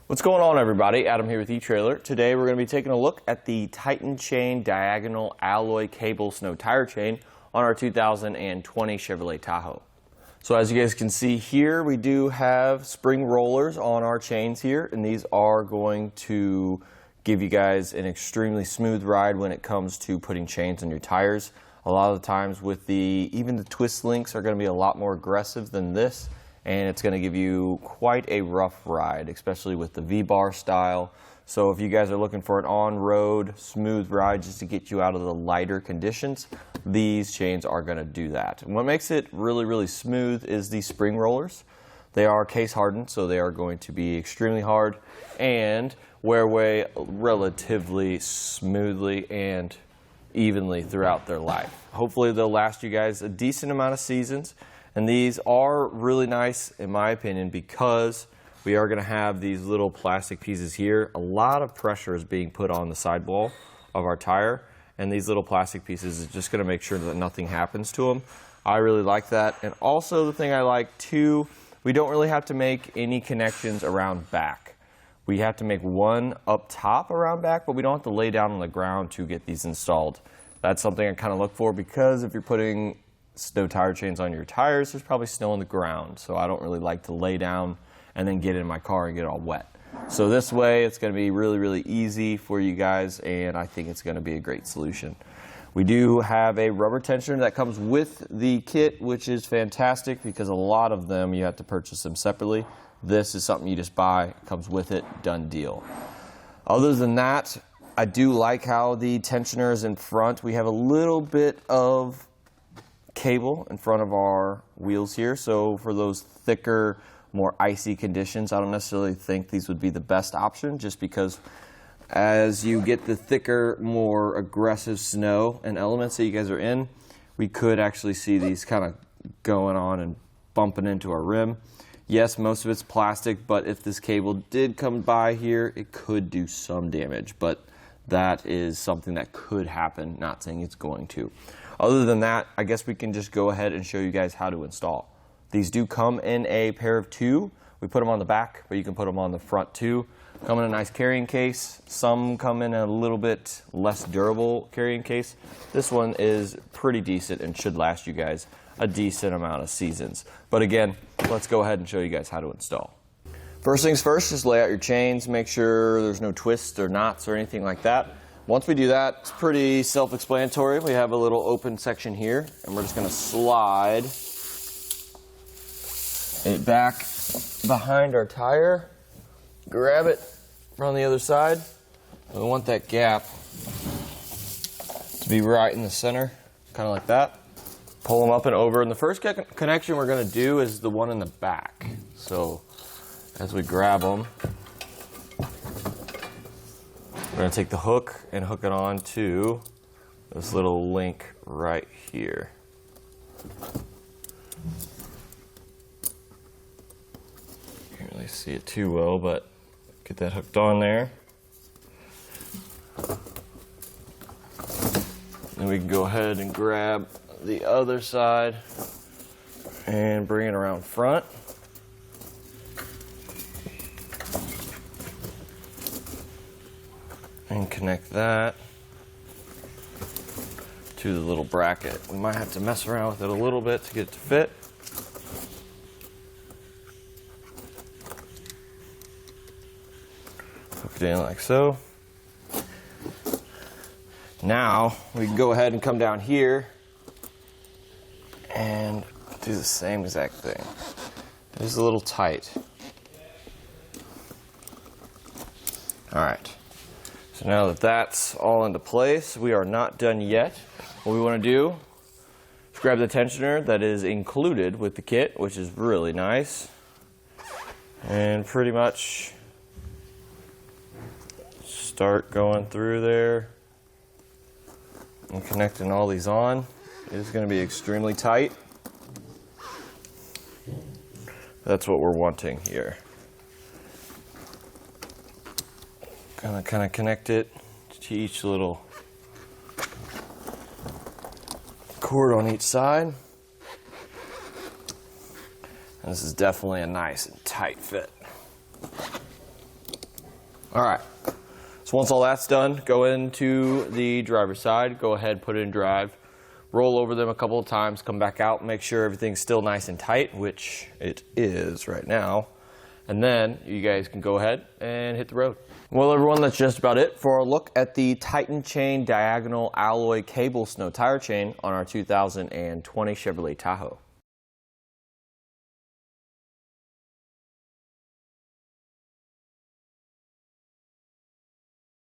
What's going on, everybody? Adam here with eTrailer. Today we're going to be taking a look at the Titan Chain Diagonal Alloy Cable Snow Tire Chain on our 2020 Chevrolet Tahoe. So as you guys can see here, we do have spring rollers on our chains here, and these are going to give you guys an extremely smooth ride when it comes to putting chains on your tires. A lot of the times with even the twist links are going to be a lot more aggressive than this, and it's going to give you quite a rough ride, especially with the V-bar style. So if you guys are looking for an on-road smooth ride just to get you out of the lighter conditions, these chains are going to do that. And what makes it really smooth is these spring rollers. They are case hardened, so they are going to be extremely hard and wear away relatively smoothly and evenly throughout their life. Hopefully they'll last you guys a decent amount of seasons. And these are really nice, in my opinion, because we are going to have these little plastic pieces here. A lot of pressure is being put on the sidewall of our tire, and these little plastic pieces is just going to make sure that nothing happens to them. I really like that. And also the thing I like too, we don't really have to make any connections around back. We have to make one up top around back, but we don't have to lay down on the ground to get these installed. That's something I kind of look for, because if you're putting snow tire chains on your tires, there's probably snow on the ground, so I don't really like to lay down and then get in my car and get all wet. So this way it's going to be really easy for you guys, and I think it's going to be a great solution. We do have a rubber tensioner that comes with the kit, which is fantastic because a lot of them you have to purchase them separately. This is something you just buy, comes with it, done deal. Other than that, I do like how the tensioner is in front. We have a little bit of cable in front of our wheels here, so for those thicker, more icy conditions, I don't necessarily think these would be the best option, just because as you get the thicker, more aggressive snow and elements that you guys are in, we could actually see these kind of going on and bumping into our rim. Yes, most of it's plastic, but if this cable did come by here, it could do some damage, but that is something that could happen, not saying it's going to. Other than that, I guess we can just go ahead and show you guys how to install. These do come in a pair of two. We put them on the back, but you can put them on the front too. Come in a nice carrying case. Some come in a little bit less durable carrying case. This one is pretty decent and should last you guys a decent amount of seasons. But again, let's go ahead and show you guys how to install. First things first, just lay out your chains. Make sure there's no twists or knots or anything like that. Once we do that, it's pretty self-explanatory. We have a little open section here, and we're just going to slide it back behind our tire, grab it from the other side. And we want that gap to be right in the center, kind of like that. Pull them up and over. And the first connection we're going to do is the one in the back. So as we grab them, we're going to take the hook and hook it on to this little link right here. Can't really see it too well, but get that hooked on there. Then we can go ahead and grab the other side and bring it around front. And connect that to the little bracket. We might have to mess around with it a little bit to get it to fit. Hook it in like so. Now we can go ahead and come down here and do the same exact thing. It's a little tight. All right. So now that that's all into place, we are not done yet. What we want to do is grab the tensioner that is included with the kit, which is really nice, and pretty much start going through there and connecting all these on. It is going to be extremely tight. That's what we're wanting here. Gonna kind of connect it to each little cord on each side. And this is definitely a nice and tight fit. All right, so once all that's done, go into the driver's side, go ahead, put it in drive, roll over them a couple of times, come back out, make sure everything's still nice and tight, which it is right now. And then you guys can go ahead and hit the road. Well, everyone, that's just about it for our look at the Titan Chain Diagonal Alloy Cable Snow Tire Chain on our 2020 Chevrolet Tahoe.